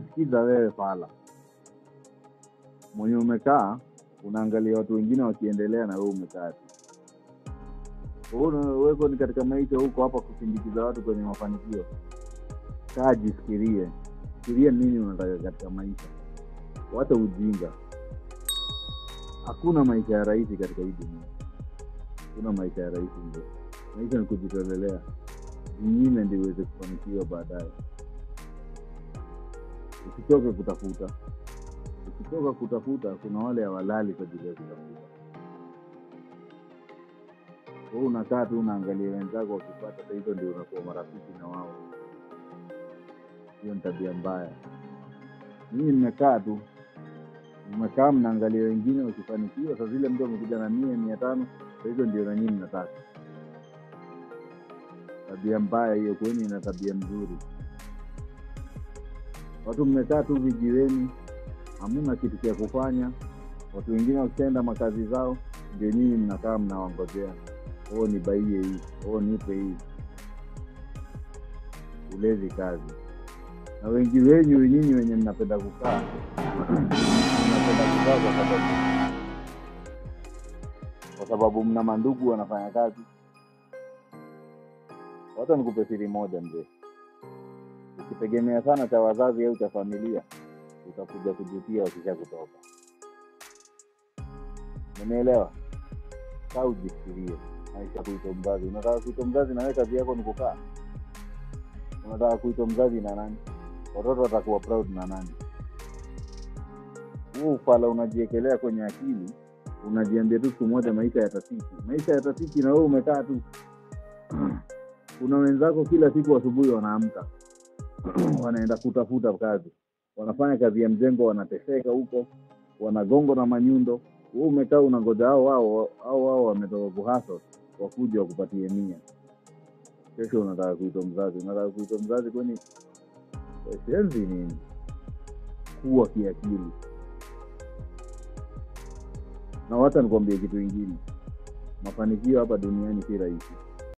Sikiza wewe pala. Mwenye umekaa unaangalia watu wengine wakiendelea na wewe umekaa tu. Wewe ni katika maisha huko hapa kusindikiza watu kwenye mafanikio. Kaa jifikirie. Fikiria nini unataka katika maisha. Wacha ujinga. Hakuna maisha ya rahisi katika hii dunia. Hakuna maisha ya rahisi ndio. Maisha ni kujitolelea. Nyingine ndio uweze kufanikiwa baadaye. Usichoke kutafuta. Ukitoka kutafuta kuna wale hawalali kwa ajili ya kutafuta. Wewe unakaa tu unaangalia wenzako wakipata, hizo ndio unakuwa marafiki na wao. Hiyo ni tabia mbaya. Mimi nimekaa tu. Mmekaa mnaangalia wengine wakifanikiwa, sasa zile mtu amekuja na 100, 500, hizo ndio na nyinyi mnataka. Tabia mbaya hiyo, kwani ina tabia nzuri. Watu mmekaa tu vijiweni, hamna kitu cha kufanya. Watu wengine wakienda makazi zao, ndio nyinyi mnakaa mnawangojea. Ni baie hii, nipe hii. Ulezi kazi. Na wengi wenyu nyinyi wenye mnapenda kukaa. Mnapenda kukaa kwa sababu mna mandugu wanafanya kazi. Wacha nikupe siri moja mzee. Ukitegemea sana cha wazazi au cha familia, utakuja kujutia ukisha kutoka. Umeelewa? Kaa ujifikirie. Maisha kuitwa mzazi. Unataka kuitwa mzazi na wewe kazi yako ni kukaa? Unataka kuitwa mzazi na nani? Watoto watakuwa proud na nani? Pala unajiekelea kwenye akili, unajiambia tu siku moja maisha yatatiki. Maisha yatatiki na wewe umekaa tu. Kuna wenzako kila siku asubuhi wanaamka. Wanaenda kutafuta kazi. Wanafanya kazi ya mjengo, wanateseka huko, wanagongo na manyundo. Wewe umekaa unangoja hao wametoka kuhustle wakuje wakupatie 100. Kesho unataka kuitwa mzazi. Unataka kuitwa mzazi kwani senzi nini? Kuwa kiakili. Na wacha nikwambie kitu kingine. Mafanikio hapa duniani si rahisi.